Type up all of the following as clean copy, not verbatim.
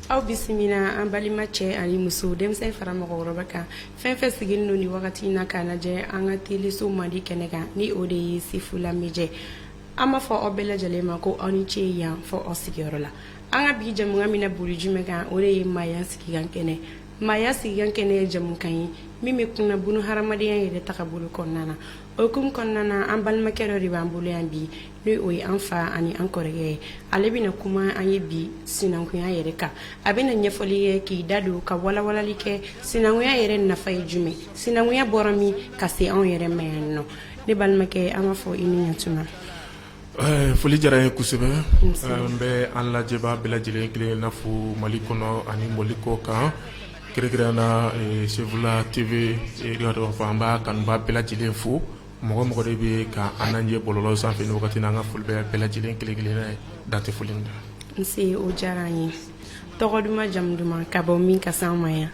aw bisimila an balima cɛ ani muso denmisɛn fara mɔgɔkɔrɔba kan fɛn fɛn sigilen don ni wagati in na k'a lajɛ an ka teleso mandi kɛnɛ kan ni o de ye Sefula Media an b'a fɔ aw bɛɛ lajɛlen ma ko aw ni ce yan fɔ aw sigiyɔrɔ la an ka bi jamukan mina boli jumɛn kan o de ye maaya sigikan kɛnɛ maaya sigikan kɛnɛ ye jamukan ye min bɛ kunna bunu hadamadenya yɛrɛ tagabolo kɔnɔna na o hukumu kɔnɔna na an balimakɛ dɔ de b'an bolo yan bi n'o ye an fa ani an kɔrɔkɛ ye ale bɛna kuma an ye bi sinankunya yɛrɛ kan a bɛna ɲɛfɔli kɛ k'i da don ka walawalali kɛ sinankunya yɛrɛ nafa ye jumɛn sinankunya bɔra min ka se anw yɛrɛ ma yan nɔ ne balimakɛ an b'a fɔ i ni ɲatuma foli diyara n ye kosɛbɛ n bɛ an lajɛbaa bɛɛ lajɛlen kelen na fo Mali kɔnɔ ani Mali kɔ kan kɛrɛnkɛrɛnnenya na Sefula TV an b'a kanubaa bɛɛ lajɛlen fo mɔgɔ mɔgɔ de bɛ ka an lajɛ bɔlɔlɔ sanfɛ ni wagati n'an ka foli bɛɛ lajɛlen kelen na dan tɛ foli min na. Nse o diyara an ye tɔgɔ duman jamu duman ka bɔ min ka s'an ma yan.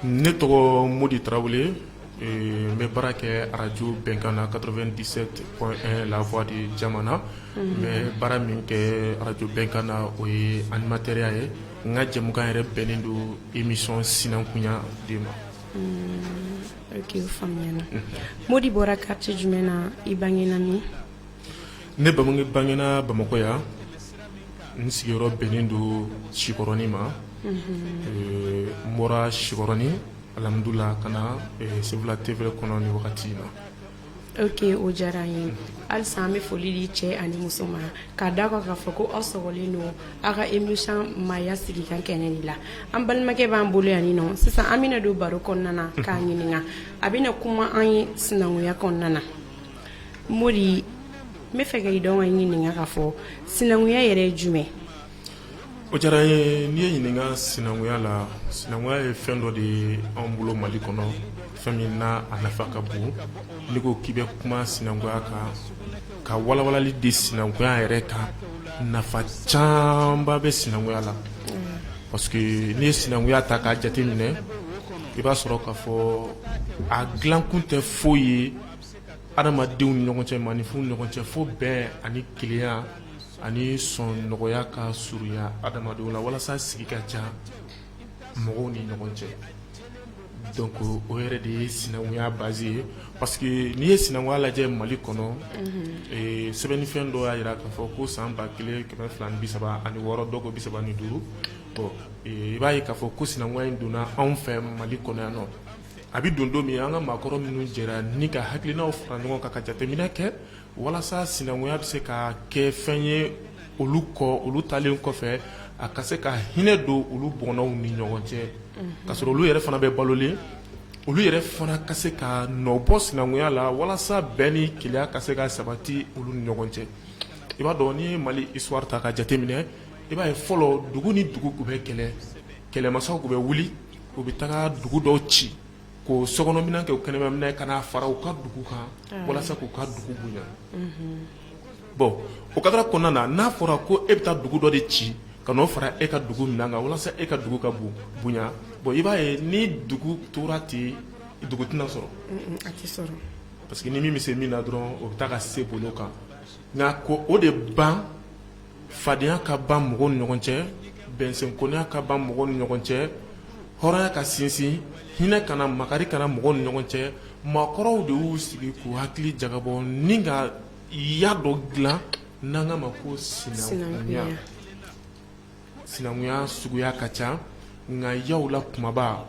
Ne tɔgɔ Modi Tarawele n bɛ baara kɛ radio Bɛnkan na 97.1 La Voix de Jamana n bɛ baara min kɛ radio Bɛnkan na o ye animateur ye n ka jamukan yɛrɛ bɛnnen don émission sinankunya de ma. Ok, o faamuyana. Modi bɔra quartier jumɛn na i bangena min? Ne bangena Bamakɔ yan n sigiyɔrɔ bɛnnen don Sikɔrɔni ma n bɔra Sikɔrɔni alhamdulillah kana Sefula TV kɔnɔ ni wagati in na. Ok, o diyara an ye halisa an bɛ foli di cɛ ani muso ma k'a da kan k'a fɔ ko aw sɔgɔlen don aw ka émission maaya sigikan kɛnɛ de la an balimakɛ b'an bolo yan nɔ sisan an bɛna don baro kɔnɔna na k'a ɲininka a bɛna kuma an ye sinankunya kɔnɔna na Modi n bɛ fɛ ka i dɔn ka ɲininka k'a fɔ sinankunya yɛrɛ ye jumɛn? O diyara n ye n'i ye ɲininka sinankunya la sinankunya ye fɛn dɔ de ye anw bolo Mali kɔnɔ fɛn min n'a a nafa ka bon n'i ko k'i bɛ kuma sinankunya kan ka walawalali di sinankunya yɛrɛ kan nafa camanba bɛ sinankunya la parce que n'i ye sinankunya ta k'a jateminɛ i b'a sɔrɔ k'a fɔ a dilankun tɛ foyi ye adamadenw ni ɲɔgɔn cɛ maaninfinw ni ɲɔgɔn cɛ fo bɛn ani kelenya ani sɔn nɔgɔya ka surunya adamadenw la walasa sigi ka ca mɔgɔw ni ɲɔgɔn cɛ donc o yɛrɛ de ye sinankunya base ye parce que n'i ye sinankunya lajɛ Mali kɔnɔ sɛbɛnnifɛn dɔ y'a jira k'a fɔ ko san 1236 dɔw ko 35 bon i b'a ye k'a fɔ ko sinankunya in donna anw fɛ Mali kɔnɔ yan nɔ a bɛ don don min an ka maakɔrɔ minnu jɛra ni ka hakilinaw fara ɲɔgɔn kan ka jateminɛ kɛ walasa sinankunya bɛ se ka kɛ fɛn ye olu kɔ olu talen kɔfɛ a ka se ka hinɛ don olu bɔnnaw ni ɲɔgɔn cɛ ka sɔrɔ olu yɛrɛ fana bɛ balolen olu yɛrɛ fana ka se ka nɔbɔ sinankunya la walasa bɛn ni kelenya ka se ka sabati olu ni ɲɔgɔn cɛ i b'a dɔn n'i ye Mali histoire ta ka jateminɛ i b'a ye fɔlɔ dugu ni dugu tun bɛ kɛlɛ kɛlɛmasaw tun bɛ wuli u bɛ taga dugu dɔw ci ko sokɔnɔminɛn kɛ u kɛnɛmaminɛn ka n'a fara u ka dugu kan walasa k'u ka dugu bonya bon o kadara kɔnɔna na n'a fɔra ko e bɛ taa dugu dɔ de ci ka n'o fara e ka dugu minɛn kan walasa e ka dugu ka bonya bon i b'a ye ni dugu tora ten dugu tɛna sɔrɔ a tɛ sɔrɔ parce que ni min bɛ se min na dɔrɔn o bɛ taa ka se bolo kan nka ko o de ban fadenya ka ban mɔgɔw ni ɲɔgɔn cɛ bɛnsɛnkɔniya ka ban mɔgɔw ni ɲɔgɔn cɛ hɔrɔnya ka sinsin hinɛ kana makari kana mɔgɔw ni ɲɔgɔn cɛ maakɔrɔw de y'u sigi k'u hakili jagabɔ ni ka ya dɔ dilan n'an k'a ma ko sinankunya sinankunya suguya ka ca nka yaw la kumaba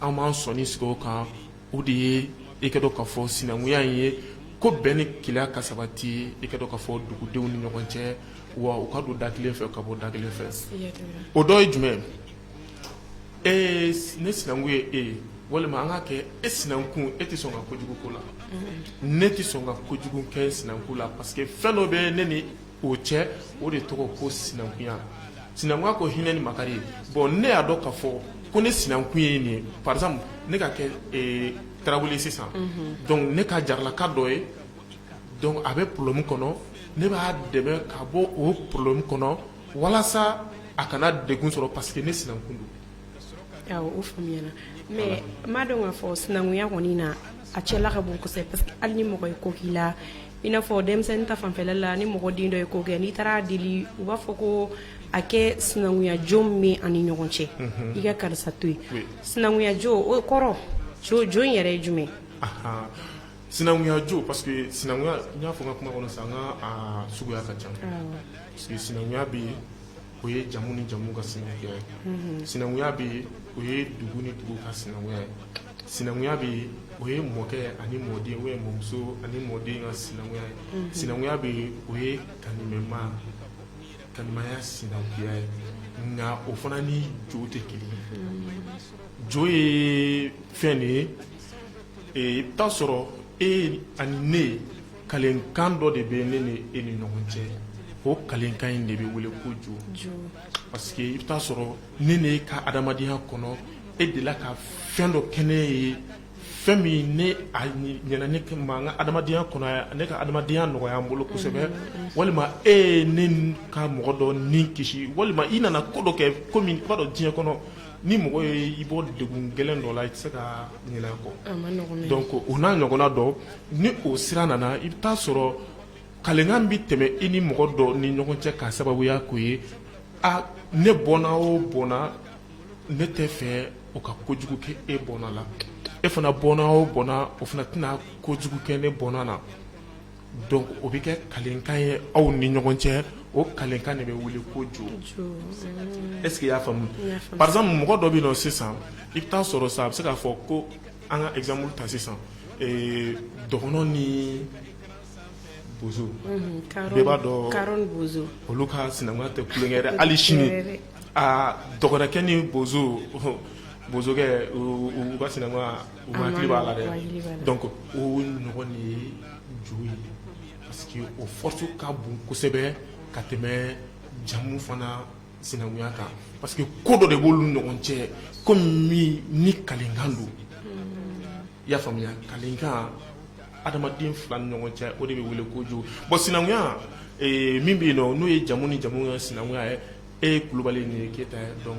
an b'an sɔnni sigi o kan o de ye i ka dɔn k'a fɔ sinankunya in ye ko bɛn ni kelenya ka sabati i ka dɔn k'a fɔ dugudenw ni ɲɔgɔn cɛ wa u ka don da kelen fɛ ka bɔ da kelen fɛ o dɔ ye jumɛn ne sinankun ye e ye walima an ka kɛ e sinankun e tɛ sɔn ka kojugu ko la ne tɛ sɔn ka kojugu kɛ sinankun la parce que fɛn dɔ bɛ ne ni o cɛ o de tɔgɔ ko sinankunya sinankunya ko hinɛ ni makari bon ne y'a dɔn k'a fɔ ko ne sinankun ye nin ye par exemple ne ka kɛ Tarawele sisan donc ne ka jaralaka dɔ ye donc a bɛ problème kɔnɔ ne b'a dɛmɛ ka bɔ o problème kɔnɔ walasa a kana degun sɔrɔ parce que ne sinankun don. Awɔ o faamuyana mais n m'a dɔn k'a fɔ sinankunya kɔni na a cɛla ka bon kosɛbɛ parce que hali ni mɔgɔ ye ko k'i la i n'a fɔ denmisɛnnin ta fanfɛla la ni mɔgɔ den dɔ ye ko kɛ n'i taara deli u b'a fɔ ko a kɛ sinankunya jo min ani ɲɔgɔn cɛ i ka karisa to yen sinankunya jo o kɔrɔ jo in yɛrɛ ye jumɛn sinankunya jo parce que sinankunya n y'a fɔ n ka kuma kɔnɔ sisan n ka suguya ka ca parce que sinankunya bɛ yen o ye jamu ni jamu ka sinankunya ye sinankunya bɛ yen o ye dugu ni dugu ka sinankunya ye sinankunya bɛ yen o ye mɔkɛ ani mɔden ou bien mɔmuso ani mɔden ka sinankunya ye sinankunya bɛ yen o ye kanimaya sinankunya ye nka o fana ni jo tɛ kelen ye jo ye fɛn de ye i bɛ taa sɔrɔ e ani ne kalenkan dɔ de bɛ ne ni e ni ɲɔgɔn cɛ o kalenkan in de bɛ wele ko jo parce que i bɛ taa sɔrɔ ne n'e ka adamadenya kɔnɔ e delila ka fɛn dɔ kɛ ne ye fɛn min ne a ɲɛna ne ma n ka adamadenya kɔnɔ ne ka adamadenya nɔgɔya n bolo kosɛbɛ walima e ye ne ka mɔgɔ dɔ ni kisi walima i nana ko dɔ kɛ komi i b'a dɔn diɲɛ kɔnɔ ni mɔgɔ ye i bɔ degun gɛlɛn dɔ la i tɛ se ka ɲinɛ kɔ donc o n'a ɲɔgɔnna dɔ ni o sira nana i bɛ taa sɔrɔ kalenkan bɛ tɛmɛ i ni mɔgɔ dɔ ni ɲɔgɔn cɛ ka sababuya k'o ye ne bɔnna o bɔnna ne tɛ fɛ o ka kojugu kɛ e bɔnna la e fana bɔnna o bɔnna o fana tɛna kojugu kɛ ne bɔnna na donc o bɛ kɛ kalenkan ye aw ni ɲɔgɔn cɛ o kalenkan de bɛ wele ko jo est-ce que i y'a faamu par exemple mɔgɔ dɔ bɛ yen nɔ sisan i bɛ taa sɔrɔ sa a bɛ se k'a fɔ ko an ka exemple ta sisan dɔgɔnɔ ni bozo bɛɛ b'a dɔn olu ka sinankunya tɛ kulonkɛ dɛ hali sini dɔgɔnɔkɛ ni bozokɛ u ka sinankunya u hakili b'a la dɛ donc o ɲɔgɔn de ye jo ye parce que o force ka bon kosɛbɛ ka tɛmɛ jamu fana sinankunya kan parce que ko dɔ de b'olu ɲɔgɔn cɛ komi ni kalenkan don i y'a faamuya kalenkan adamaden fila ni ɲɔgɔn cɛ o de bɛ wele ko jo bon sinankunya min bɛ yen nɔ n'o ye jamu ni jamu ka sinankunya ye e ye Kulubali ni ye Keyita ye donc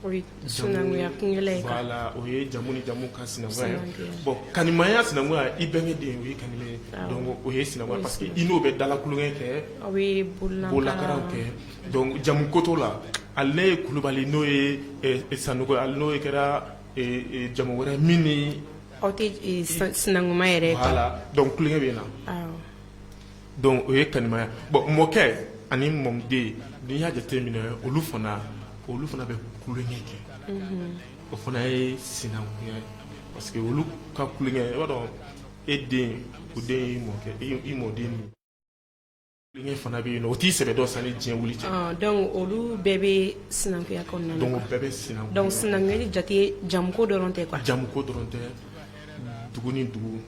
o ye sinankunya kungɛlɛ ye voilà o ye jamu ni jamu ka sinankunya ye bon kanimaya sinankunya i bɛnkɛ den o ye kanimɛ ye donc o ye sinankunya parce que i n'o bɛ dala kulonkɛ kɛ aw bɛ bololakaraw kɛ donc jamu ko t'o la ale ne ye Kulubali n'o ye Sanogo ale n'o kɛra jamu wɛrɛ min ni aw tɛ sinankunya yɛrɛ ye voilà donc kulonkɛ bɛ yen na donc o ye kanimaya bon mɔkɛ ani mɔmuden n'i y'a jateminɛ olu fana bɛ kulonkɛ kɛ o fana ye sinankunya ye parce que olu ka kulonkɛ i b'a dɔn e den o den y'i mɔkɛ i mɔden ni kulonkɛ fana bɛ yen nɔ o t'i sɛbɛ dɔ san ni diɲɛ wuli cɛ donc olu bɛɛ bɛ sinankunya kɔnɔna na donc o bɛɛ bɛ sinankunya donc sinankunya ni jate jamuko dɔrɔn tɛ quoi jamuko dɔrɔn tɛ dugu ni dugu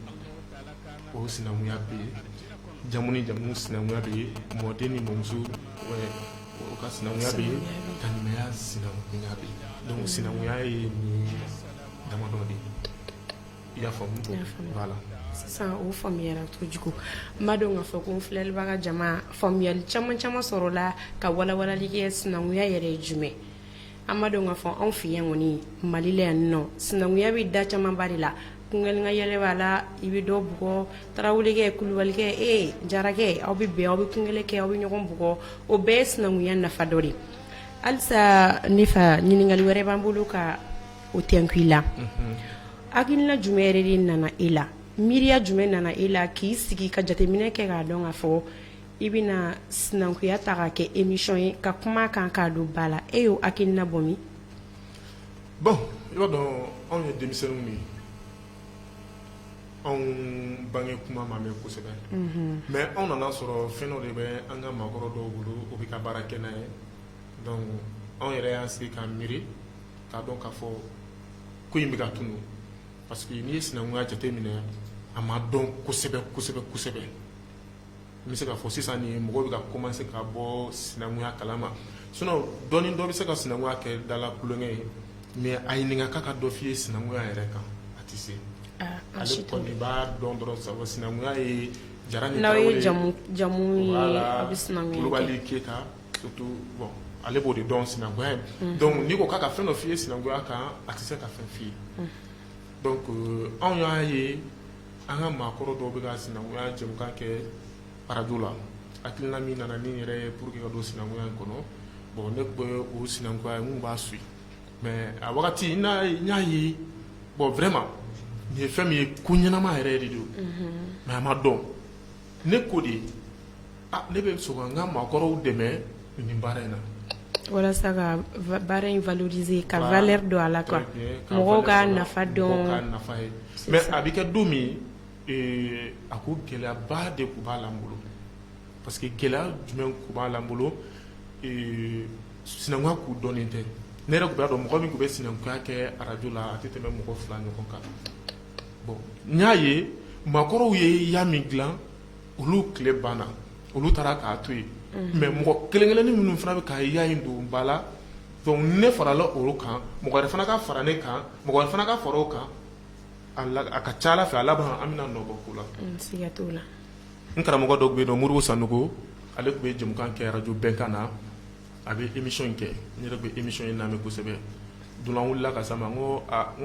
o sinankunya bɛ yen jamu ni jamu sinankunya bɛ yen mɔden ni mɔmuso o ka sinankunya bɛ yen kanimɛya sinankunya bɛ yen donc sinankunya ye nin damadɔ de ye i y'a faamu voilà sisan o faamuyara kojugu n b'a dɔn k'a fɔ ko n filɛlibaga jama faamuyali caman sɔrɔla ka walawalali kɛ sinankunya yɛrɛ ye jumɛn an b'a dɔn k'a fɔ anw fɛ yan kɔni Mali la yan nɔ sinankunya bɛ da camanba de la kungelenka yɛlɛ b'a la i bɛ dɔ bugɔ Tarawelekɛ Kulubalikɛ Jarakɛ aw bɛ bɛn aw bɛ kungɛlɛ kɛ aw bɛ ɲɔgɔn bugɔ o bɛɛ ye sinankunya nafa dɔ de halisa ne fa ɲininkali wɛrɛ b'an bolo ka o tɛnku i la hakilina jumɛn yɛrɛ de nana e la miiriya jumɛn nana e la k'i sigi ka jateminɛ kɛ k'a dɔn k'a fɔ i bɛna sinankunya ta k'a kɛ émission ye ka kuma kan k'a don ba la e y'o hakilina bɔ min bon i b'a dɔn anw ye denmisɛnninw de ye anw bange kuma ma mɛn kosɛbɛ mais anw nana sɔrɔ fɛn dɔ de bɛ an ka maakɔrɔ dɔw bolo o bɛ ka baara kɛ n'a ye donc anw yɛrɛ y'an sigi k'an miiri k'a dɔn k'a fɔ ko in bɛ ka tunu parce que n'i ye sinankunya jateminɛ a ma dɔn kosɛbɛ n bɛ se k'a fɔ sisan nin mɔgɔw bɛ ka commencer ka bɔ sinankunya kalama sinon dɔɔni dɔ bɛ se ka sinankunya kɛ dala kulonkɛ ye mais a ɲininka k'a ka dɔ f'i ye sinankunya yɛrɛ kan a tɛ se ale kɔni b'a dɔn dɔrɔn sabu sinankunya ye Jara ni Tarawele n'aw ye jamu ye a bɛ sinankunya kɛ Kulubali Keyita surtout bon ale b'o de dɔn sinankunya ye donc n'i ko k'a ka fɛn dɔ f'i ye sinankunya kan a tɛ se ka fɛn f'i ye donc anw y'a ye an ka maakɔrɔ dɔw bɛ ka sinankunya jɛmukan kɛ arajo la hakilina min nana ni yɛrɛ ye pour que ka don sinankunya in kɔnɔ bon ne ko o sinankunya ye mun b'a suit mais a wagati n y'a ye bon vraiment nin ye fɛn min ye ko ɲɛnama yɛrɛ de don mais a ma dɔn ne ko de ne bɛ sɔn ka n ka maakɔrɔw dɛmɛ nin baara in na walasa ka baara in valoriser ka valeur don a la quoi mɔgɔw ka nafa dɔn mais a bɛ kɛ don min a ko gɛlɛyaba de tun b'a la n bolo parce que gɛlɛya jumɛn tun b'a la n bolo sinankunya k'u dɔnnen tɛ ne yɛrɛ tun b'a dɔn mɔgɔ min tun bɛ sinankunya kɛ arajo la a tɛ tɛmɛ mɔgɔ 2 ɲɔgɔn kan bon n y'a ye maakɔrɔw ye ya min dilan olu tile banna olu taara k'a to yen mais mɔgɔ kelen-kelennin minnu fana bɛ ka ya in don ba la donc ne farala olu kan mɔgɔ wɛrɛ fana ka fara ne kan mɔgɔ wɛrɛ fana ka fara o kan a ka ca Ala fɛ a laban an bɛna nɔ bɔ ko la siga t'o la n karamɔgɔ dɔ tun bɛ yen nɔ Modibo Sanogo ale tun bɛ jɛmukan kɛ arajo Bɛnkan na a bɛ émission in kɛ n yɛrɛ bɛ émission in lamɛn kosɛbɛ don dɔ an wulila ka s'a ma n ko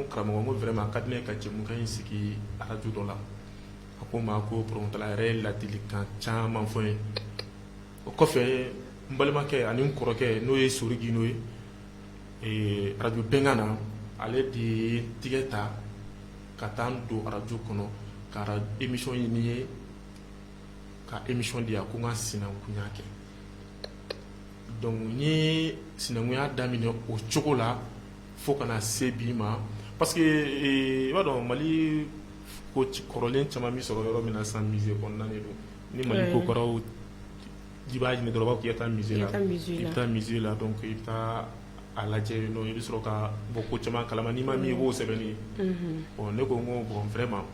karamɔgɔ n ko vraiment a ka di ne ye ka jɛmukan in sigi arajo dɔ la a ko n ma ko pɔrɔmɔtala yɛrɛ ye ladilikan caman fɔ n ye o kɔfɛ n balimakɛ ani n kɔrɔkɛ n'o ye Sori Gindo ye arajo Bɛnkan na ale de ye tigɛ ta ka taa n don arajo kɔnɔ ka émission ɲini ye ka émission di yan ko n ka sinankunya kɛ donc n ye sinankunya daminɛ o cogo la fo kana se bi ma parce que i b'a dɔn Mali ko kɔrɔlen caman bɛ sɔrɔ yɔrɔ min na sisan musée kɔnɔna de don ni Mali ko kɔrɔw i b'a ɲini dɔrɔn u b'a fɔ k'i ka taa musée la i bɛ taa musée la donc i bɛ taa a lajɛ yen nɔ i bɛ sɔrɔ ka bɔ ko caman kalama n'i ma min i b'o sɛbɛnni bon ne ko n ko bon vraiment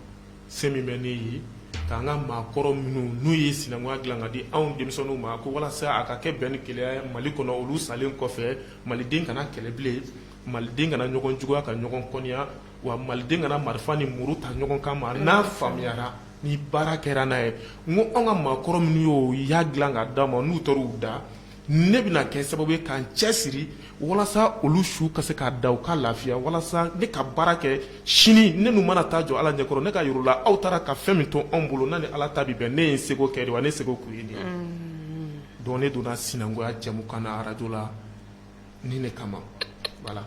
se min bɛ ne ye k'an ka maakɔrɔ minnu n'u ye sinankunya dilan ka di anw denmisɛnninw ma ko walasa a ka kɛ bɛn ni kelenya ye Mali kɔnɔ olu salen kɔfɛ maliden kana kɛlɛ bilen maliden kana ɲɔgɔn juguya ka ɲɔgɔn kɔniya wa maliden kana marifa ni muru ta ɲɔgɔn kan ma n'a faamuyara ni baara kɛra n'a ye n ko anw ka maakɔrɔ minnu y'o y'a dilan ka d'a ma n'u taara u da ne bɛna kɛ sababu ye k'an cɛsiri walasa olu su ka se k'a da u ka lafiya walasa ne ka baara kɛ sini ne n'u mana taa jɔ Ala ɲɛkɔrɔ ne ka yir'u la aw taara ka fɛn min to anw bolo n'a ni Ala ta bɛ bɛn ne ye n seko kɛ de wa ne seko kun ye nin ye donc ne donna sinankunya jɛmukan na arajo la ni ne kama voilà.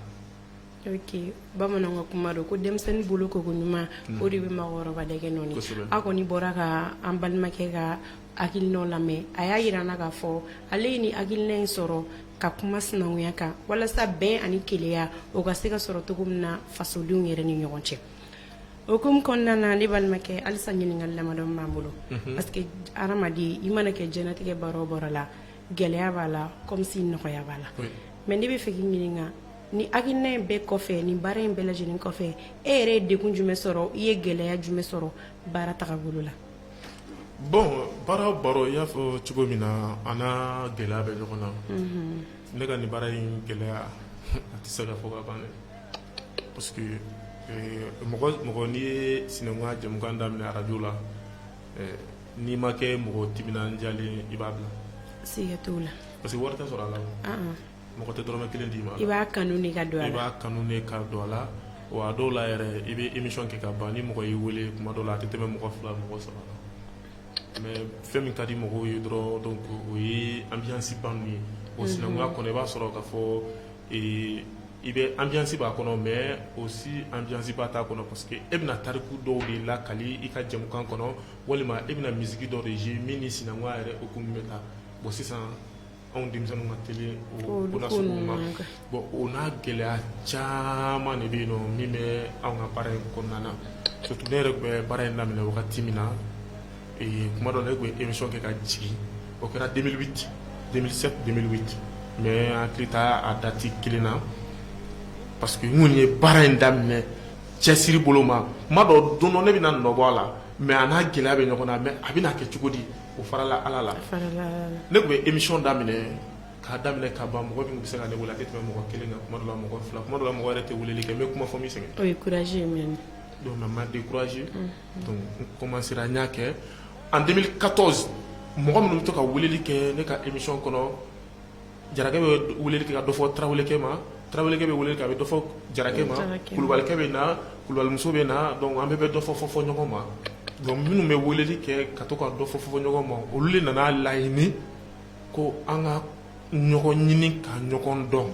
Ok bamananw ka kuma don ko denmisɛnnin bolo koko ɲuman o de bɛ maakɔrɔba dɛgɛ nɔni aw kɔni bɔra ka an balimakɛ ka hakilinaw lamɛn a y'a yira n na k'a fɔ ale ye nin hakilina in sɔrɔ ka kuma sinankunya kan walasa bɛn ani kelenya o ka se ka sɔrɔ cogo min na fasodenw yɛrɛ ni ɲɔgɔn cɛ o hukumu kɔnɔna na ne balimakɛ halisa ɲininkali damadɔ b'an bolo parce que hadamaden i mana kɛ diɲɛlatigɛ baara o baara la gɛlɛya b'a la comme si nɔgɔya b'a la mais ne bɛ fɛ k'i ɲininka ni hakilina in bɛɛ kɔfɛ ni baara in bɛɛ lajɛlen kɔfɛ e yɛrɛ ye degun jumɛn sɔrɔ i ye gɛlɛya jumɛn sɔrɔ baara tagabolo la bon baara o baara i y'a fɔ cogo min na a n'a gɛlɛya bɛ ɲɔgɔn na ne ka nin baara in gɛlɛya a tɛ se ka fɔ ka ban dɛ parce que mɔgɔ n'i ye sinankunya jɛmukan daminɛ arajo la n'i ma kɛ mɔgɔ timinandiyalen i b'a bila siga t'o la parce que wari tɛ sɔrɔ a la mɔgɔ tɛ dɔrɔmɛ kelen d'i ma i b'a kanu de ka don a la i b'a kanu de ka don a la wa a dɔw la yɛrɛ i bɛ émission kɛ ka ban ni mɔgɔ y'i wele kuma dɔw la a tɛ tɛmɛ mɔgɔ 2 mɔgɔ 3 la mais fɛn min ka di mɔgɔw ye dɔrɔn donc o ye ambiance ba ninnu ye o sinankunya kɔnɔ i b'a sɔrɔ k'a fɔ i bɛ ambiance b'a kɔnɔ mais aussi ambiance ba t'a kɔnɔ parce que e bɛna tariku dɔw de lakali i ka jɛmukan kɔnɔ walima e bɛna musique dɔw de jouer min ni sinankunya yɛrɛ hukumu bɛ ta bon sisan anw denmisɛnninw ka teli o na sugu ma bon o n'a gɛlɛya caman de bɛ yen nɔ min bɛ anw ka baara in kɔnɔna na surtout ne yɛrɛ tun bɛ baara in daminɛ wagati min na kuma dɔ la ne tun ye émission kɛ ka jigin o kɛra 2008 2007 2008 mais n hakili t'a a dati kelen na parce que n kɔni ye baara in daminɛ cɛsiri bolo ma kuma dɔ don dɔ ne bɛna nɔ bɔ a la mais a n'a gɛlɛya bɛ ɲɔgɔn na mais a bɛna kɛ cogo di o farala Ala la ne tun bɛ émission daminɛ k'a daminɛ ka ban mɔgɔ min bɛ se ka ne wele a tɛ tɛmɛ mɔgɔ 1 kan kuma dɔ la mɔgɔ 2 kuma dɔ la mɔgɔ yɛrɛ tɛ weleli kɛ n bɛ kuma fɔ min sɛgɛn o ye courage ye mɛn donc n ma découragé donc n commencera n y'a kɛ en 2014 mɔgɔ minnu bɛ to ka weleli kɛ ne ka émission kɔnɔ Jarakɛ bɛ weleli kɛ ka dɔ fɔ Tarawelekɛ ma Tarawelekɛ bɛ weleli kɛ a bɛ dɔ fɔ Jarakɛ ma Kulubalikɛ bɛ na Kulubalimuso bɛ na donc an bɛɛ bɛ dɔ fɔ ɲɔgɔn ma donc minnu bɛ weleli kɛ ka to ka dɔ fɔ ɲɔgɔn ma olu de nana laɲini ko an ka ɲɔgɔn ɲini ka ɲɔgɔn dɔn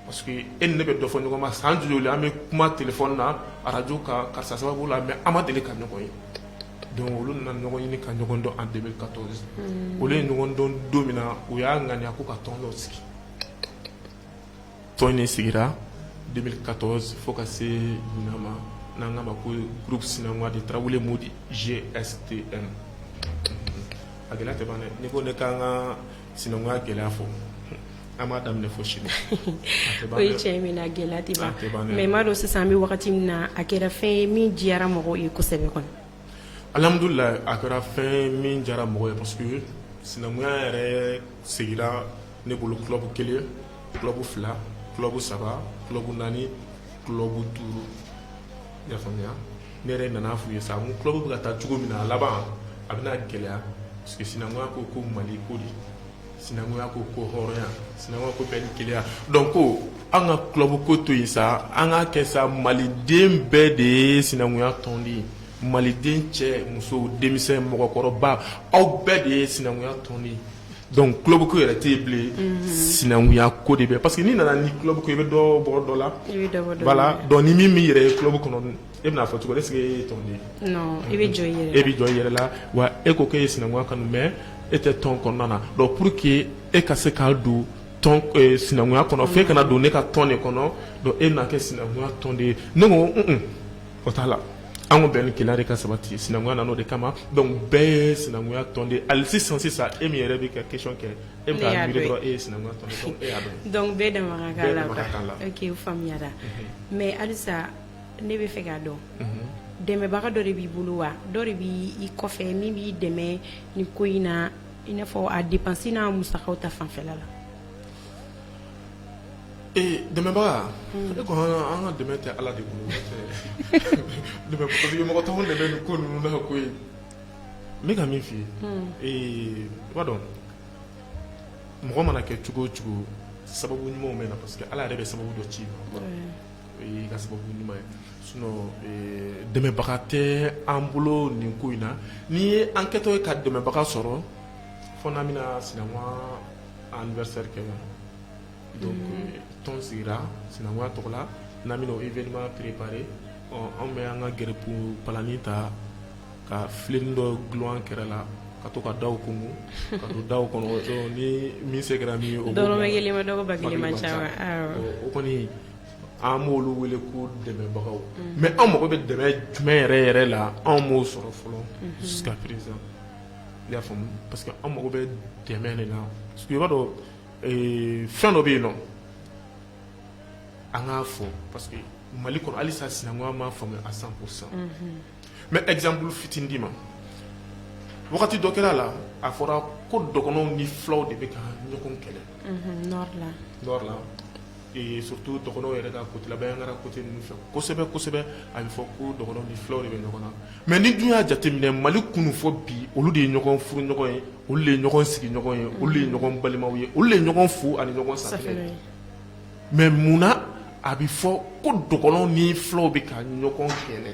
parce que e ni ne bɛ dɔ fɔ ɲɔgɔn ma san joli an bɛ kuma téléphone na radio kan karisa sababu la mais an ma deli ka ɲɔgɔn ye donc olu nana ɲɔgɔn ɲini ka ɲɔgɔn dɔn en 2014 olu ye ɲɔgɔn dɔn don min na u y'a ŋaniya ko ka tɔn dɔ sigi tɔn in sigira 2014 fo ka se ɲina ma n'an k'a ma ko groupe sinankunya de Tarawele Modi GSTN a gɛlɛya tɛ ban dɛ n'i ko ne k'an ka sinankunya gɛlɛya fɔ an b'a daminɛ fo sini o ye tiɲɛ min na gɛlɛya tɛ ban mais m'a dɔn sisan an bɛ wagati min na a kɛra fɛn ye min diyara mɔgɔw ye kosɛbɛ kɔni alhamdulilayi a kɛra fɛn min diyara mɔgɔw ye parce que sinankunya yɛrɛ sigira ne bolo club 1 club 2 club 3 club 4 club 5 i y'a faamuya ne yɛrɛ nana f'u ye sa n club bɛ ka taa cogo min na a laban a bɛna gɛlɛya parce que sinankunya ko Mali ko de sinankunya ko hɔrɔnya sinankunya ko bɛn ni kelenya donc ko an ka club ko to yen sa an ka kɛ sa maliden bɛɛ de ye sinankunya tɔn de ye maliden cɛ muso denmisɛn mɔgɔkɔrɔba aw bɛɛ de ye sinankunya tɔn de ye donc club ko yɛrɛ tɛ yen bilen sinankunya ko de bɛ parce que n'i nana ni club ko i bɛ dɔ bɔ dɔ la voilà donc ni min b'i yɛrɛ ye club kɔnɔ e bɛna fɔ cogo est-ce que e ye tɔn de ye non i bɛ jɔ i yɛrɛ la e bɛ jɔ i yɛrɛ la wa e ko k'e ye sinankunya kanu mais e tɛ tɔn kɔnɔna na donc pour que e ka se k'a don tɔn sinankunya kɔnɔ f'e kana don ne ka tɔn de kɔnɔ donc e bɛna kɛ sinankunya tɔn de ye ne ko o t'a la an ko bɛn ni kelenya de ka sabati sinankunya nana o de kama donc bɛɛ ye sinankunya tɔn de ye hali sisan e min yɛrɛ bɛ ka question kɛ e bɛ k'a miiri dɔrɔn e ye sinankunya tɔn de ye donc e y'a dɔn donc bɛɛ dama ka k'a la ok o faamuyara mais halisa ne bɛ fɛ k'a dɔn dɛmɛbaga dɔ de b'i bolo wa dɔ de b'i kɔfɛ min b'i dɛmɛ ni ko in na i n'a fɔ a dépense n'a musakaw ta fanfɛla la dɛmɛbaga ne ko an ka dɛmɛ tɛ ala de bolo dɛmɛ parce que mɔgɔ t'anw dɛmɛ nin ko ninnu na ko ye n bɛ ka min f'i ye i b'a dɔn mɔgɔ mana kɛ cogo o cogo sababu ɲumanw bɛ na parce que ala yɛrɛ bɛ sababu dɔ ci ma o y'i ka sababu ɲuman ye sinon dɛmɛbaga tɛ an bolo nin ko in na n'i ye an kɛtɔ ye ka dɛmɛbaga sɔrɔ fo n'an bɛna sinankunya anniversaire kɛ donc tɔn sigira sinankunya tɔgɔ la n'an bɛna o événement préparer anw bɛ an ka gɛrɛpu palani ta ka filen dɔ gulon an kɛrɛ la ka to ka daw kunun ka don daw kɔnɔ ni min se kɛra min ye o dɔrɔmɛ kelen ma dɔgɔ ba kelen man ca o kɔni an b'olu wele ko dɛmɛbagaw mais an mago bɛ dɛmɛ jumɛn yɛrɛ yɛrɛ la an m'o sɔrɔ fɔlɔ jusqu'à présent i y'a faamu parce que an mago bɛ dɛmɛ de la parce que i b'a dɔn fɛn dɔ bɛ yen nɔ an k'a fɔ parce que Mali kɔnɔ halisa sinankunya ma faamu à 100% mais exemple fitinin di ma wagati dɔ kɛra la a fɔra ko dɔgɔnɔw ni filaw de bɛ ka ɲɔgɔn kɛlɛ nord la et surtout dɔgɔnɔw yɛrɛ ka côté la Bayaŋara côté ninnu fɛ kosɛbɛ kosɛbɛ a bɛ fɔ ko dɔgɔnɔw ni filaw de bɛ ɲɔgɔn na mais ni dun y'a jateminɛ Mali kunu fɔ bi olu de ye ɲɔgɔn furu ɲɔgɔn ye olu de ye ɲɔgɔn sigi ɲɔgɔn ye olu de ye ɲɔgɔn balimaw ye olu de ye ɲɔgɔn fu ani ɲɔgɔn safinɛ mais munna a bɛ fɔ ko dɔgɔnɔw ni filaw bɛ ka ɲɔgɔn kɛlɛ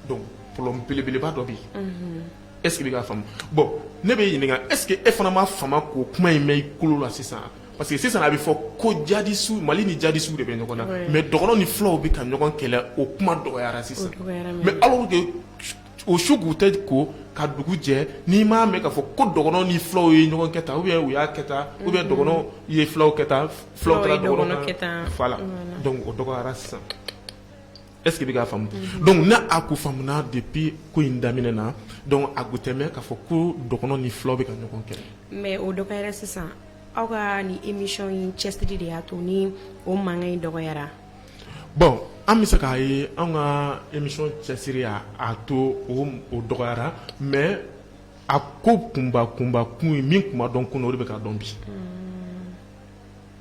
donc problème belebeleba dɔ bɛ yen est ce que i bɛ k'a faamu bon ne bɛ ɲininka est ce que e fana ma faama k'o kuma in mɛn i kolo la sisan parce que sisan a bɛ fɔ ko jadisiw Mali ni jadisiw de bɛ ɲɔgɔn na mais dɔgɔnɔw ni filaw bɛ ka ɲɔgɔn kɛlɛ o kuma dɔgɔyara sisan mais alors que o su k'u tɛ ko ka dugu jɛ n'i m'a mɛn k'a fɔ ko dɔgɔnɔw ni filaw ye ɲɔgɔn kɛ tan ou bien u y'a kɛ tan ou bien dɔgɔnɔw ye filaw kɛ tan filaw taara dɔgɔnɔ kɛ tan voilà donc o dɔgɔyara sisan est ce que i bɛ k'a faamu donc n'a a ko faamuna depuis ko in daminɛ na donc a kun tɛ mɛn k'a fɔ ko dɔgɔnɔw ni filaw bɛ ka ɲɔgɔn kɛlɛ mais o dɔgɔyara sisan aw ka ni émission in cɛsiri de y'a to ni o mankan in dɔgɔyara bon an bɛ se k'a ye an ka émission cɛsiri a to o dɔgɔyara mais a ko kunba kun ye min kun ma dɔn kunun o de bɛ k'a dɔn bi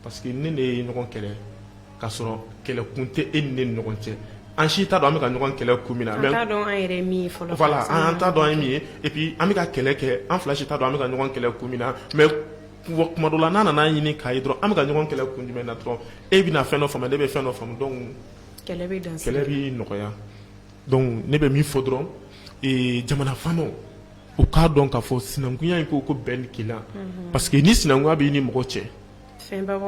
parce que ne de ye ɲɔgɔn kɛlɛ k'a sɔrɔ kɛlɛkun tɛ e ni ne ni ɲɔgɔn cɛ an si t'a dɔn an bɛ ka ɲɔgɔn kɛlɛ kun min na an t'a dɔn an yɛrɛ min ye fɔlɔ voilà an t'a dɔn an ye min ye et puis an bɛ ka kɛlɛ kɛ an fila si t'a dɔn an bɛ ka ɲɔgɔn kɛlɛ kun min na mais kuma dɔ la n'a nana ɲini k'a ye dɔrɔn an bɛ ka ɲɔgɔn kɛlɛ kun jumɛn na dɔrɔn e bɛna fɛn dɔ faamu ne bɛ fɛn dɔ faamu donc kɛlɛ bɛ nɔgɔya donc ne bɛ min fɔ dɔrɔn jamana faamaw u k'a dɔn k'a fɔ sinankunya in ko bɛn ni keleya parce que ni sinankunya b'i ni mɔgɔ cɛ fɛnba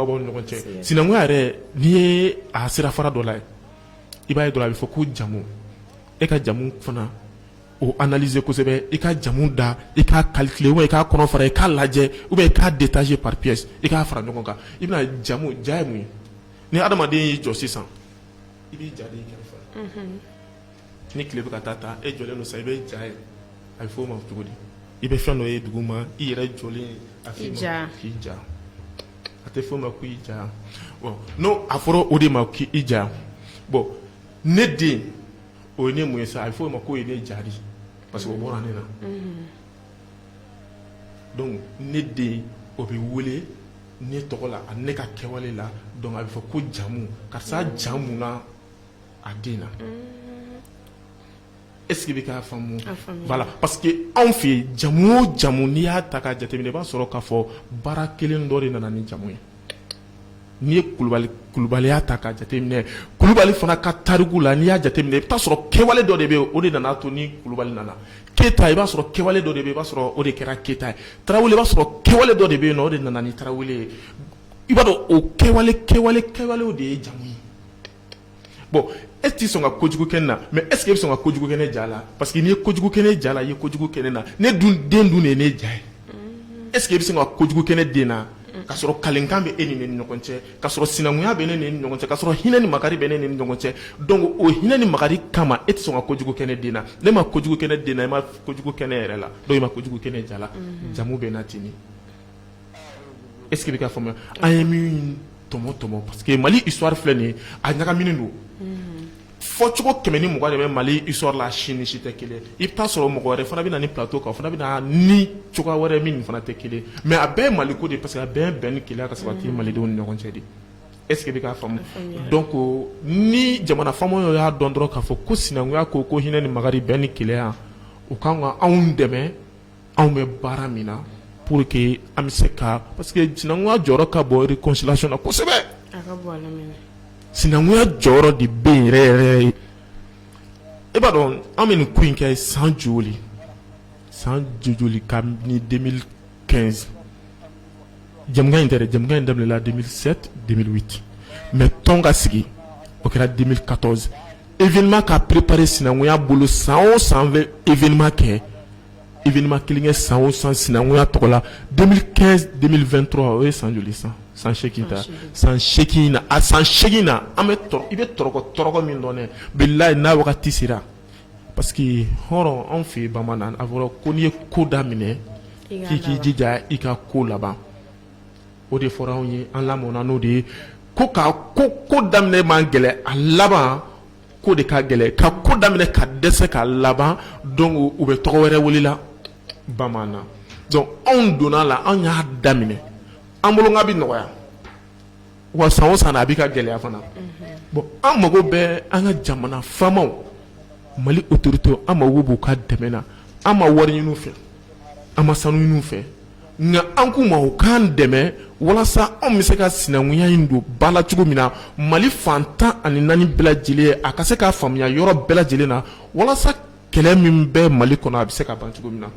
b'aw ni ɲɔgɔn cɛ sinankunya yɛrɛ n'i ye a sira fara dɔ la i b'a ye dɔrɔn a bɛ fɔ ko jamu e ka jamu fana o analyser kosɛbɛ i ka jamu da i k'a calculer ou bien i k'a kɔnɔ fara i k'a lajɛ ou bien i k'a détacher par pièce i k'a fara ɲɔgɔn kan i bɛna jamu ja ye mun ye ni adamaden y'i jɔ sisan i b'i ja de i kɛrɛfɛ ni tile bɛ ka taa e jɔlen don sisan i bɛ ja ye a bɛ fɔ o ma cogo di i bɛ fɛn dɔ ye duguma i yɛrɛ jɔlen a f'i ma k'i ja a tɛ fɔ o ma ko i ja bon n'o a fɔra o de ma k'i ja bon ne den o ye ne mun ye sa a bɛ fɔ o ma ko ye ne ja de parce que o bɔra ne na donc ne den o bɛ wele ne tɔgɔ la ani ne ka kɛwale la donc a bɛ fɔ ko jamu karisa jamu na a den na est-ce que bɛ k'a faamu voilà parce que anw fɛ yen jamu o jamu n'i y'a ta k'a jateminɛ i b'a sɔrɔ k'a fɔ baara kelen dɔ de nana ni jamu ye n'i ye kulubali y'a ta k'a jateminɛ kulubali fana ka tariku la n'i y'a jateminɛ i bɛ taa sɔrɔ kɛwale dɔ de bɛ yen o de nana to ni kulubali nana keyita i b'a sɔrɔ kɛwale dɔ de bɛ yen i b'a sɔrɔ o de kɛra keyita ye tarawele i b'a sɔrɔ kɛwale dɔ de bɛ yen nɔ o de nana ni tarawele ye i b'a dɔn o kɛwalew de ye jamu ye bon e t'i sɔn ka kojugu kɛ ne na mais est-ce que e bɛ sɔn ka kojugu kɛ ne ja la parce que n'i ye kojugu kɛ ne ja la i ye kojugu kɛ ne na ne dun den dun de ye ne ja ye est-ce que e bɛ sɔn ka kojugu kɛ ne den na ka sɔrɔ kalenkan bɛ e ni ne ni ɲɔgɔn cɛ ka sɔrɔ sinankunya bɛ ne ni ɲɔgɔn cɛ ka sɔrɔ hinɛ ni makari bɛ ne ni ɲɔgɔn cɛ donc o hinɛ ni makari kama e tɛ sɔn ka kojugu kɛ ne den na ne ma kojugu kɛ ne den na e ma kojugu kɛ ne yɛrɛ la donc e ma kojugu kɛ ne ja la jamu bɛ na ten est-ce que i bɛ ka faamuya an ye min tɔmɔ parce que Mali histoire filɛ nin ye a ɲagaminen don fɔ cogo 120 de bɛ Mali histoire la si ni si tɛ kelen i bɛ taa sɔrɔ mɔgɔ wɛrɛ fana bɛ na ni plateau kan o fana bɛ na ni cogoya wɛrɛ min fana tɛ kelen mais a bɛɛ ye Mali ko de parce que a bɛɛ ye bɛn ni keleya ka sabati malidenw ni ɲɔgɔn cɛ de est-ce que i bɛ k'a faamu donc ni jamana faamaw y'a dɔn dɔrɔn k'a fɔ ko sinankunya ko hinɛ ni makari bɛn ni keleya o kan ka anw dɛmɛ anw bɛ baara min na pour que an bɛ se ka parce que sinankunya jɔyɔrɔ ka bon réconciliation na kosɛbɛ sinankunya jɔyɔrɔ de bɛ yen yɛrɛ ye e b'a dɔn an bɛ nin ko in kɛ san joli kabini 2015 jamukan in tɛ dɛ jamukan in daminɛna 2007 2008 mais tɔn ka sigi o kɛra 2014 événement ka préparé sinankunya bolo san o san bɛ événement kɛ événement kelen kɛ san o san sinankunya tɔgɔ la 2015 2023 o ye san joli san 8 ta san 8 na a san 8 na an bɛ i bɛ tɔrɔkɔ min dɔn dɛ bilayi n'a wagati sera parce que hɔrɔn anw fɛ yen bamanan a fɔra ko n'i ye ko daminɛ k'i k'i jija i ka ko laban o de fɔra anw ye an lamɔna n'o de ye ko ka ko daminɛ man gɛlɛ a laban ko de ka gɛlɛ ka ko daminɛ ka dɛsɛ ka laban donc u bɛ tɔgɔ wɛrɛ welela bamanan donc anw donna la anw y'a daminɛ an bolo ŋa bi nɔgɔya wa san o san a b'i ka gɛlɛya fana bon an mago bɛ an ka jamana faamaw Mali autorité an mago b'u ka dɛmɛ na an ma wari ɲini u fɛ an ma sanu ɲini u fɛ nka an k'u ma u k'an dɛmɛ walasa anw bɛ se ka sinankunya in don ba la cogo min na Mali fantan ani 4 bɛɛ lajɛlen a ka se k'a faamuya yɔrɔ bɛɛ lajɛlen na walasa kɛlɛ min bɛ Mali kɔnɔ a bɛ se ka ban cogo min na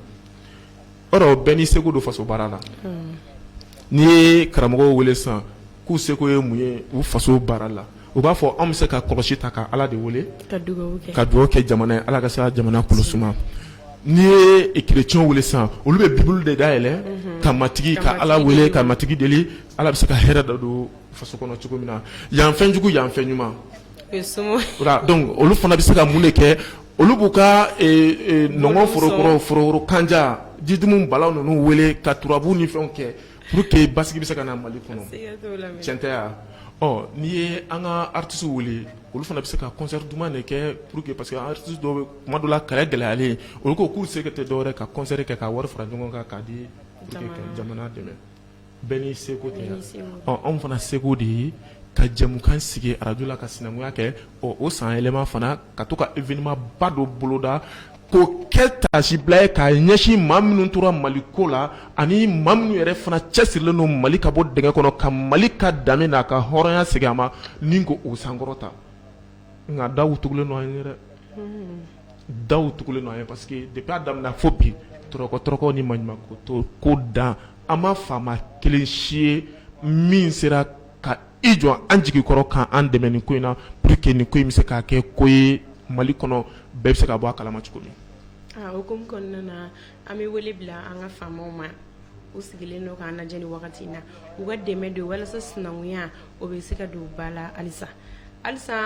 ɔrɔ bɛɛ n'i seko don faso baara la n'i ye karamɔgɔw wele sisan k'u seko ye mun ye u faso baara la u b'a fɔ anw bɛ se ka kɔlɔsi ta ka Ala de wele ka dugawu kɛ jamana ye Ala ka se ka jamana kɔlɔsuma n'i ye chrétien wele sisan olu bɛ Bible de dayɛlɛ ka matigi ka Ala wele ka matigi deli Ala bɛ se ka hɛrɛ da don faso kɔnɔ cogo min na yan fɛn jugu yan fɛn ɲuman donc olu fana bɛ se ka mun de kɛ olu b'u ka nɔngɔn forokɔrɔ kanja jidumu balaw ninnu wele ka turabu ni fɛnw kɛ pour que basigi bɛ se ka na Mali kɔnɔ tiɲɛ tɛ ya n'i ye an ka artiste wele olu fana bɛ se ka concert duman de kɛ pour que parce que artiste dɔw bɛ kuma dɔ la kɛlɛ gɛlɛyalen olu ko k'u se tɛ dɔwɛrɛ ka concert kɛ ka wari fara ɲɔgɔn kan k'a di pour que jamana dɛmɛ bɛɛ n'i seko tɛ yan anw fana seko de ye ka jɛmukan sigi radio la ka sinankunya kɛ o san yɛlɛma fana ka to ka événement ba dɔ boloda k'o kɛ tasibila ye k'a ɲɛsin maa minnu tora Mali ko la ani maa minnu yɛrɛ fana cɛsirilen don Mali ka bɔ dingɛ kɔnɔ ka Mali ka danbe n'a ka hɔrɔnya segin a ma ni k'o sankɔrɔta nka daw tugulen don an ye dɛ daw tugulen no parce que depuis adam na fobi troko ni manima ko to ko dan ama fama kelen chie min sera ka ijo anjiki koro kan an dɛmɛ nin ko in na pour que nin ko in bɛ se ka kɛ ko ye Mali kɔnɔ bɛɛ bɛ se ka bɔ a kalama cogo min. O hukumu kɔnɔna na an bɛ wele bila an ka faamaw ma u sigilen don k'an lajɛ nin wagati in na u ka dɛmɛ don walasa sinankunya o bɛ se ka don ba la halisa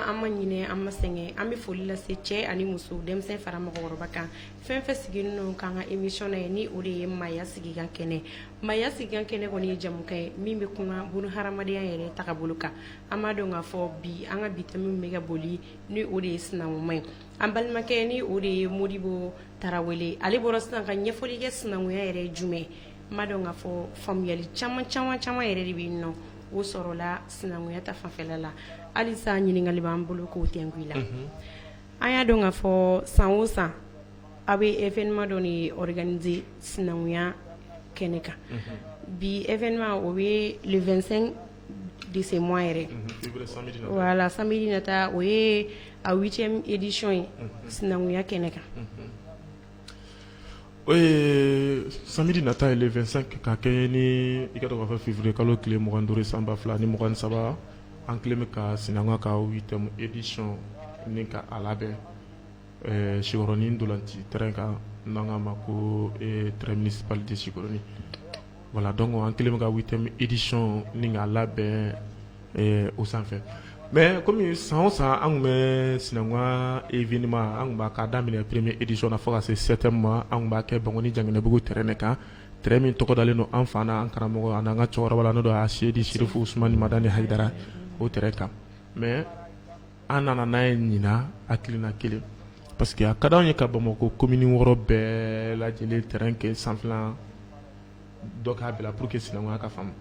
an ma ɲinɛ an ma sɛgɛn an bɛ foli lase cɛ ani muso denmisɛn fara mɔgɔkɔrɔba kan fɛn fɛn sigilen don k'an ka émission na ye ni o de ye Maya sigikan kɛnɛ Maya sigikan kɛnɛ kɔni ye jamukan ye min bɛ kuma buna hadamadenya yɛrɛ tagabolo kan an b'a dɔn k'a fɔ bi an ka bi thème bɛ ka boli ni o de ye sinankunya ye an balimakɛ ni o de ye Modibo Tarawele ale bɔra sisan ka ɲɛfɔli kɛ sinankunya yɛrɛ ye jumɛn n b'a dɔn k'a fɔ faamuyali caman yɛrɛ de bɛ yen nɔ o sɔrɔla sinankunya ta fanfɛla la halisa ɲininkali b'an bolo k'o tɛnku i la an y'a dɔn k'a fɔ san o san a bɛ événement dɔ de organiser sinankunya kɛnɛ kan bi événement o bɛ le 25 de ce mois yɛrɛ voilà samedi nata o ye a 8e édition ye sinankunya kɛnɛ kan samedi nata ye le 25 ka kɛ ni i ka dɔn k'a fɔ février kalo tile 25 san 2023 an kelen bɛ ka sinankunya ka 8e édition ni ka a labɛn Shikɔrɔni ndolanci terrain kan n'an k'a ma ko terrain municipal de Shikɔrɔni voilà donc an kelen bɛ ka 8e édition ni k'a labɛn o sanfɛ mais comme san o san an tun bɛ sinankunya événement an tun b'a k'a daminɛ première édition na fo ka se 7e ma an tun b'a kɛ Bangoni Janginɛbugu terrain de kan terrain min tɔgɔ dalen don an fa n'an karamɔgɔ ani an ka cɛkɔrɔba la n'o don a Seydi Sirifu Usumani Madani Hayidara o terrain kan mais an nana n'a ye ɲina hakilina kelen parce que a ka d'anw ye ka Bamakɔ commune 6 bɛɛ lajɛlen terrain kɛ sanfɛlan dɔ k'a bila pour que sinankunya ka faamu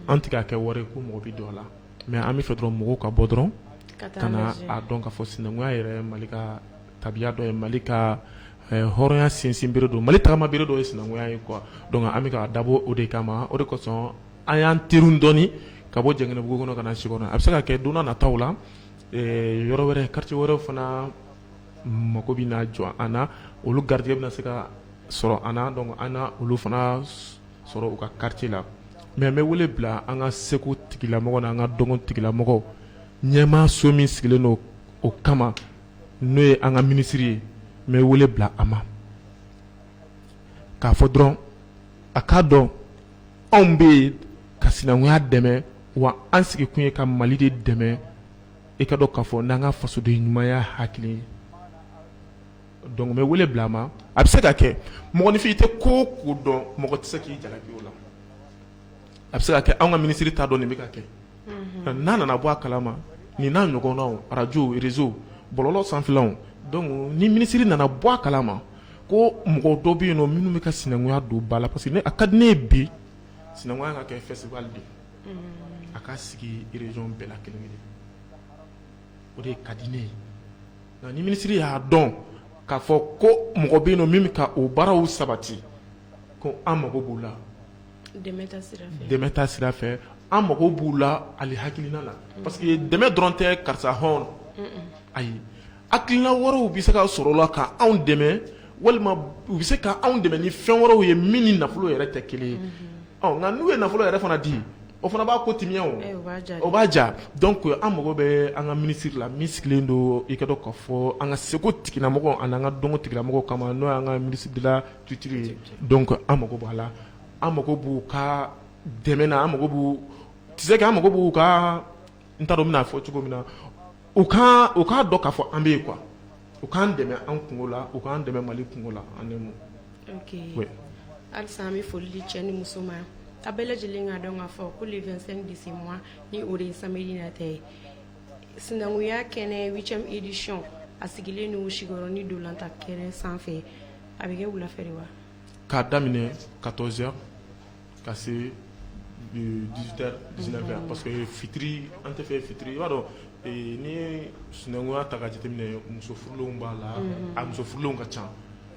an tɛ k'a kɛ wari ko mɔgɔ bɛ don a la mais an bɛ fɛ dɔrɔn mɔgɔw ka bɔ dɔrɔn ka na a dɔn k'a fɔ sinankunya yɛrɛ Mali ka tabiya dɔ ye Mali ka hɔrɔnya sinsin bere don Mali tagama bere dɔ ye sinankunya ye quoi donc an bɛ ka dabɔ o de kama o de kosɔn an y'an teriw dɔɔni ka bɔ Janginɛbugu kɔnɔ ka na Sikɔrɔni a bɛ se ka kɛ don n'a nataw la yɔrɔ wɛrɛ quartier wɛrɛw fana mako bɛ na jɔ an na olu garijɛgɛ bɛna se ka sɔrɔ an na donc an na olu fana sɔrɔ u ka quartier la mais n bɛ wele bila an ka seko tigilamɔgɔ n'an ka dɔnko tigilamɔgɔw ɲɛmaa so min sigilen don o kama n'o ye an ka minisiri ye n bɛ wele bila a ma k'a fɔ dɔrɔn a k'a dɔn anw bɛ yen ka sinankunya dɛmɛ wa an sigikun ye ka Mali de dɛmɛ i ka dɔn k'a fɔ n'an ka fasoden ɲumanya hakili ye donc n bɛ wele bila a ma a bɛ se ka kɛ mɔgɔninfin i tɛ ko o ko dɔn mɔgɔ tɛ se k'i jalaki o la a bɛ se ka kɛ anw ka minisiri t'a dɔn nin bɛ ka kɛ n'a nana bɔ a kalama nin n'a ɲɔgɔnnaw radio réseau bɔlɔlɔ sanfɛlaw donc ni minisiri nana bɔ a kalama ko mɔgɔ dɔ bɛ yen nɔ minnu bɛ ka sinankunya don ba la parce que a ka di ne ye bi sinankunya ka kɛ festival de a ka sigi région bɛɛ la kelen-kelen o de ka di ne ye nka ni minisiri y'a dɔn k'a fɔ ko mɔgɔ bɛ yen nɔ min bɛ ka o baaraw sabati ko an mago b'u la dɛmɛ ta sira fɛ an mago b'u la ali hakilina la parce que dɛmɛ dɔrɔn tɛ karisa hɔn ayi hakilina wɛrɛw bɛ se ka sɔrɔ o la ka anw dɛmɛ walima u bɛ se ka anw dɛmɛ ni fɛn wɛrɛw ye min ni nafolo yɛrɛ tɛ kelen ye nka n'u ye nafolo yɛrɛ fana di o fana b'a ko timiya o b'a ja donc an mago bɛ an ka minisiri la min sigilen don i ka dɔn k'a fɔ an ka seko tigilamɔgɔ ani an ka dɔnko tigilamɔgɔ kama n'o y'an ka ministre de la culture ye donc an mago b'a la an mago b'u ka dɛmɛ na an mago b'u tɛ se an mago b'u ka n t'a dɔn n bɛna fɔ cogo min na u k'a dɔn k'a fɔ an bɛ yen quoi u k'an dɛmɛ an kungo la u k'an dɛmɛ Mali kungo la an dɛmɛ. ok halisa an bɛ foli di cɛ ni muso ma a bɛɛ lajɛlen k'a dɔn k'a fɔ ko le 25 de ce mois ni o de ye samedi nata ye sinankunya kɛnɛ 8e édition a sigilen don Shikɔrɔni Dolanta kɛnɛ sanfɛ a bɛ kɛ wulafɛ de wa. k'a daminɛ 14h ka se 18h 19h parce que fitiri an tɛ fɛ fitiri i b'a dɔn ni ye sinankunya ta ka jateminɛ muso furulenw b'a la a muso furulenw ka ca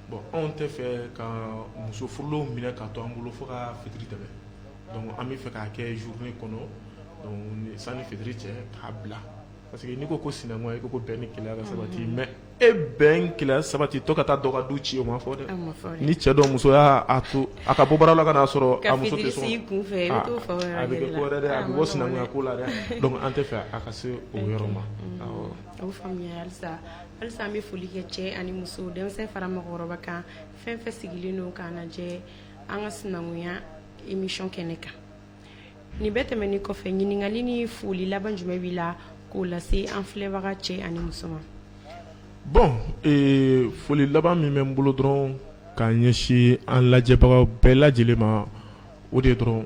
bon anw tɛ fɛ ka muso furulenw minɛ ka to an bolo fo ka fitiri tɛmɛ donc an bɛ fɛ k'a kɛ journée kɔnɔ donc sanni fitiri cɛ k'a bila parce que n'i ko sinankunya i ko bɛn ni kelenya ka sabati mais e bɛn kɛlɛ sabati to ka taa dɔ ka du ci o ma fɔ dɛ a ma fɔ dɛ. ni cɛ dɔ muso y'a to a ka bɔ bara la ka n'a sɔrɔ Ka a muso tɛ fitiri sɔn s'i kun fɛ, i bɛ t'o fɔ a bɛ kɛ ko wɛrɛ dɛ a bɛ bɔ sinankunya ko la dɛ donc an tɛ fɛ a ka se o yɔrɔ ma o faamuya halisa an bɛ foli kɛ cɛ ani muso denmisɛn fara mɔgɔkɔrɔba kan fɛn fɛn sigilen don k'an lajɛ an ka sinankunya émission kɛnɛ kan nin bɛɛ tɛmɛnen kɔfɛ ɲininkali ni foli laban jumɛn b'i la k'o lase an filɛbaga cɛ ani muso ma. bon foli laban min bɛ n bolo dɔrɔn k'a ɲɛsin an lajɛbagaw bɛɛ lajɛlen ma o de dɔrɔn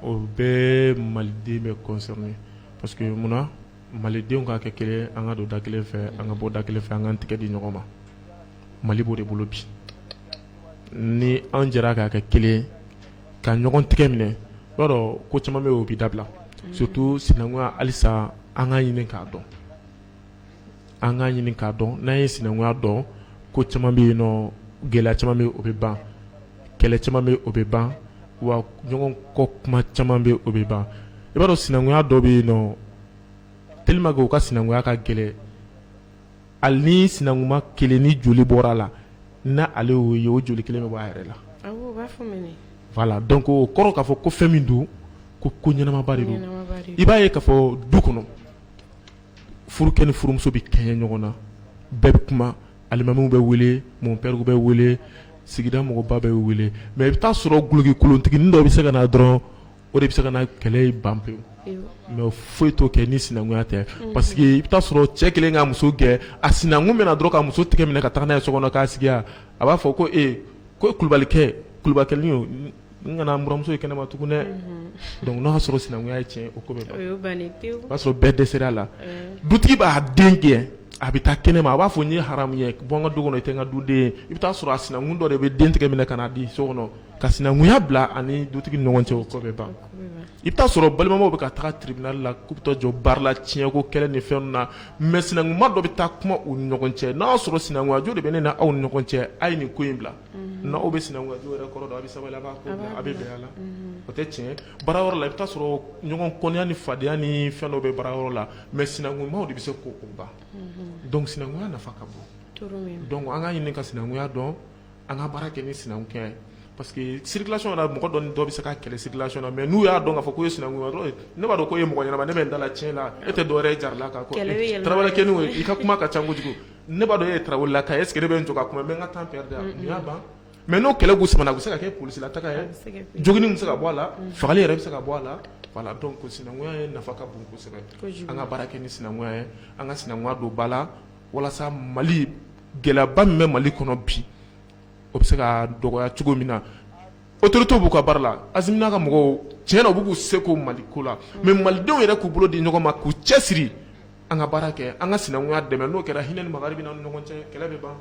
o bɛɛ maliden bɛ concerné parce que munna malidenw ka kɛ kelen an ka don da kelen fɛ an ka bɔ da kelen fɛ an k'an tɛgɛ di ɲɔgɔn ma mali b'o de bolo bi ni an jɛra k'a kɛ kelen ka ɲɔgɔn tɛgɛ minɛ i b'a dɔn ko caman bɛ yen o bi dabila surtout sinankunya halisa an k'a ɲini k'a dɔn an k'a ɲini k'a dɔn n'an ye sinankunya dɔn ko caman bɛ yen nɔ gɛlɛya caman bɛ yen o bɛ ban kɛlɛ caman bɛ yen o bɛ ban wa ɲɔgɔn kɔ kuma caman bɛ yen o bɛ ban i b'a dɔn sinankunya dɔ bɛ yen nɔ tellement que u ka sinankunya ka gɛlɛn hali ni sinankuma kelen ni joli bɔra a la na ale y'o ye o joli kelen bɛ bɔ a yɛrɛ la. awɔ o b'a fɔ mɛnɛ. voilà donc o kɔrɔ k'a fɔ ko fɛn min don ko ɲɛnamaba de don i b'a ye k'a fɔ du kɔnɔ furukɛ ni furumuso bɛ kɛɲɛ ɲɔgɔn na bɛɛ bɛ kuma alimamiw bɛ wele mɔnpɛriw bɛ wele sigida mɔgɔba bɛ wele mais i bɛ taa sɔrɔ guloki kolontiginin dɔ bɛ se ka na dɔrɔn o de bɛ se ka na kɛlɛ ban pewu mais foyi t'o kɛ ni sinankunya tɛ parce que i bɛ taa sɔrɔ cɛ kelen ka muso gɛn a sinankun bɛna dɔrɔn ka muso tigɛ minɛ ka taga n'a ye so kɔnɔ k'a sigi a b'a fɔ ko ko kulubalikɛnin o n kana n buramuso ye kɛnɛma tugun dɛ donc n'a y'a sɔrɔ sinankunya ye tiɲɛ o ko bɛ ban o b'a sɔrɔ bɛɛ dɛsɛra a la dutigi b'a den gɛn a bɛ taa kɛnɛma a b'a fɔ n ye haramu ye bɔ n ka du kɔnɔ i tɛ n ka duden ye i bɛ taa sɔrɔ a sinankun dɔ de bɛ den tigɛ minɛ ka n'a di so kɔnɔ ka sinankunya bila ani dutigi ni ɲɔgɔn cɛ o ko bɛ ban i bɛ taa sɔrɔ balimamaw bɛ ka taga tribunal la k'u bɛ taa jɔ baara la tiɲɛko kɛlɛ ni fɛnw na mais sinankuma dɔ bɛ taa kuma u ni ɲɔgɔn cɛ n'a y'a sɔrɔ sinankunya jo de bɛ ne na aw ni ɲɔgɔn cɛ a ye nin ko in bila n'aw bɛ sinankunya jo yɛrɛ kɔrɔ dɔn a bɛ sabali a b'a ko bila a bɛ bɛn a la o tɛ tiɲɛ baara yɔrɔ la i bɛ taa sɔrɔ ɲɔgɔn kɔniya ni fadenya ni fɛn dɔw bɛ baara yɔrɔ la mais sinankunmaw de bɛ se k'o ban donc sinankunya nafa ka bon donc an ka ɲini ka sinankunya dɔn an ka baara kɛ ni sinankunya ye parce que circulation na mɔgɔ dɔ bɛ se ka kɛlɛ circulation na mais n'u y'a dɔn k'a fɔ ko ye sinankunya dɔrɔn ne b'a dɔn ko ye mɔgɔ ɲɛnama ne bɛ n dala tiɲɛ la e tɛ dɔwɛrɛ ye jarala kan ko tarawele kɛnin i ka kuma ka ca kojugu ne b'a dɔn e ye tarawele la kan est ce que ne bɛ n jɔ ka kuma n bɛ n ka temps perdre nin y'a ban mais n'o kɛlɛ k'u samana u bɛ se ka kɛ polisi la taga ye jogini bɛ se ka bɔ a la fagali yɛrɛ bɛ se ka bɔ a la voilà donc sinankunya ye nafa ka bon kosɛbɛ an ka baara kɛ ni sinankunya ye an ka sinankunya don ba la walasa mali gɛlɛyaba min bɛ mali kɔnɔ bi o bɛ se ka dɔgɔya cogo min na autorités b'u ka baara la Azimina ka mɔgɔw tiɲɛ na u b'u k'u seko mali ko la mais malidenw yɛrɛ k'u bolo di ɲɔgɔn ma k'u cɛsiri an ka baara kɛ an ka sinankunya dɛmɛ n'o kɛra hinɛ ni makari bɛ na ni ɲɔgɔn cɛ kɛlɛ bɛ ban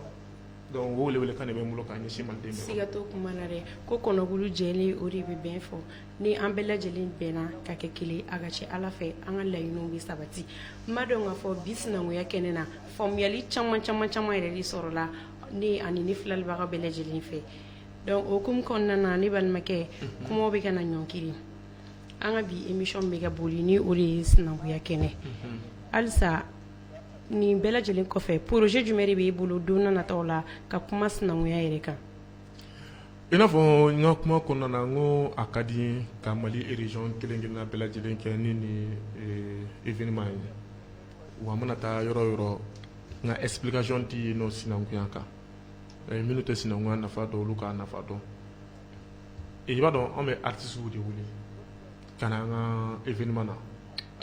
donc o wele kan de bɛ n bolo k'a ɲɛsin maliden bɛɛ ma. siga t'o kuma na dɛ ko kɔnɔbolo jɛlen o de bɛ bɛn fɔ ni an bɛɛ lajɛlen bɛnna ka kɛ kelen a ka ca ala fɛ an ka laɲiniw bɛ sabati n b'a dɔn k'a fɔ bi sinankunya kɛnɛ na faamuyali caman yɛrɛ de sɔrɔla ne ani ne filɛlibaga bɛɛ lajɛlen fɛ donc o hukumu kɔnɔna na ne balimakɛ kumaw bɛ ka na ɲɔnkiri an ka bi émission bɛ ka boli ni o de ye sinankunya kɛnɛ halisa nin bɛɛ lajɛlen kɔfɛ projet jumɛn de b'e bolo don na nataw la ka kuma sinankunya yɛrɛ kan i n'a fɔ n ka kuma kɔnɔna na n ko a ka di ka mali région kelen-kelenna bɛɛ lajɛlen kɛ ni événement ye wa n mana taa yɔrɔ o yɔrɔ n ka explication ti yen nɔ sinankunya kan minnu tɛ sinankunya nafa dɔn olu k'a nafa dɔn i b'a dɔn an bɛ artistes de wele ka na an ka événement na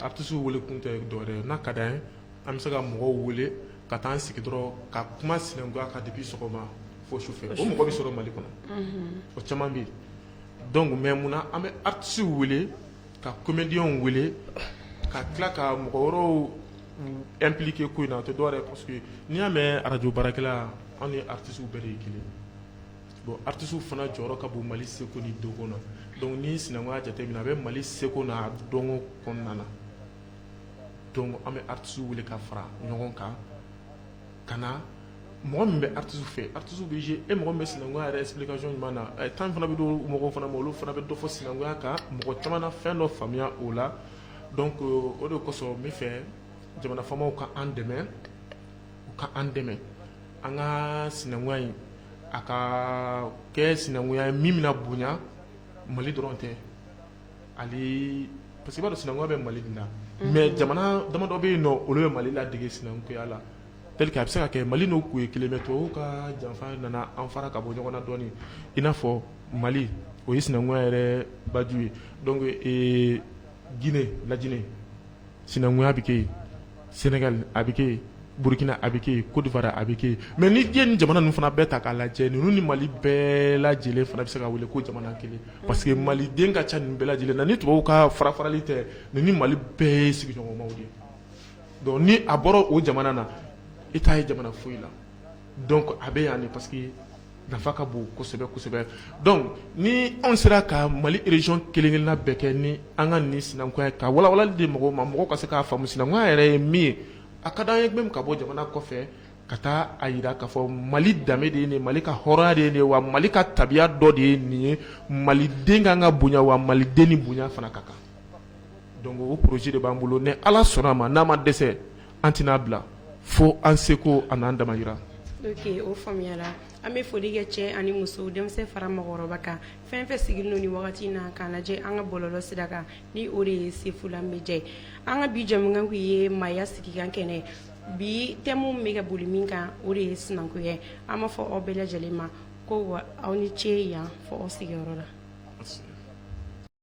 artistes wele kun tɛ dɔwɛrɛ ye n'a ka d'an ye an bɛ se ka mɔgɔw wele ka taa an sigi dɔrɔn ka kuma sinankunya kan depuis sɔgɔma fo sufɛ o mɔgɔ bɛ sɔrɔ mali kɔnɔ o caman bɛ yen donc mais munna an bɛ artistes wele ka comédiens wele ka tila ka mɔgɔ wɛrɛw impliqué ko in na o tɛ dɔwɛrɛ ye parce que n'i y'a mɛn radio baarakɛla an ni artistes bɛɛ de ye kelen bon artistes fana jɔyɔrɔ ka bon mali seko ni dɔnko na donc ni sinankunya jateminɛ a bɛ mali seko n'a dɔnko kɔnɔna na donc an bɛ artistes wele ka fara ɲɔgɔn kan ka na mɔgɔ min bɛ artistes fɛ artistes bɛ jouer e mɔgɔ min bɛ sinankunya yɛrɛ explication ɲuman na temps fana bɛ d'o mɔgɔw fana ma olu fana bɛ dɔ fɔ sinankunya kan mɔgɔ caman na fɛn dɔ faamuya o la donc o de kosɔn n bɛ fɛ jamana faamaw ka an dɛmɛ u ka an dɛmɛ an ka sinankuya in a ka kɛ sinankuya ye min bɛna bonya Mali dɔrɔn tɛ ale parce que i b'a dɔn sinankuya bɛ Mali de la mais jamana damadɔ bɛ yen nɔ olu bɛ Mali ladege sinankuya la tel que a bɛ se ka kɛ Mali n'o kun ye kelen mais tubabuw ka janfa nana an fara ka bɔ ɲɔgɔn na dɔɔnin i n'a fɔ Mali o ye sinankuya yɛrɛ baju ye donc Guinée Lajinɛ sinankuya bɛ kɛ yen Sénégal a bɛ kɛ yen Burkina a bɛ kɛ yen Côte d'Ivoire a bɛ kɛ yen mais ni diɲɛ ni jamana ninnu fana bɛɛ ta k'a lajɛ ninnu ni Mali bɛɛ lajɛlen fana bɛ se ka wele ko jamana kelen parce que Maliden ka ca nin bɛɛ lajɛlen na ni tubabuw ka fara-farali tɛ nin ni Mali bɛɛ ye sigiɲɔgɔnmaw de ye donc ni a bɔra o jamana na i t'a ye jamana foyi la donc a bɛ yan de parce que nafa ka bon kosɛbɛ kosɛbɛ donc ni anw sera ka Mali région kelen-kelenna bɛɛ kɛ ni an ka nin sinankuya ka walawalali di mɔgɔw ma mɔgɔw ka se k'a faamu sinankuya yɛrɛ ye min ye a ka d'an ye même ka bɔ jamana kɔfɛ ka taa a yira k'a fɔ Mali danbe de ye nin ye Mali ka hɔrɔnya de ye nin ye wa Mali ka tabiya dɔ de ye nin ye Maliden kan ka bonya wa Maliden ni bonya fana ka kan donc o projet de b'an bolo ni Ala sɔnna a ma n'a ma dɛsɛ an tɛna bila fo an seko a n'an damayira. Ok, o faamuyala an bɛ foli kɛ cɛ ani muso denmisɛn fara mɔgɔkɔrɔba kan fɛn fɛn sigilen don nin wagati in na k'a lajɛ an ka bɔlɔlɔ sira kan ni o de ye Sefula Media ye an ka bi jamukan kun ye maaya sigikan kɛnɛ bi thème min bɛ ka boli min kan o de ye sinankuya ye an b'a fɔ aw bɛɛ lajɛlen ma ko wa aw ni ce yan fɔ aw sigiyɔrɔ la.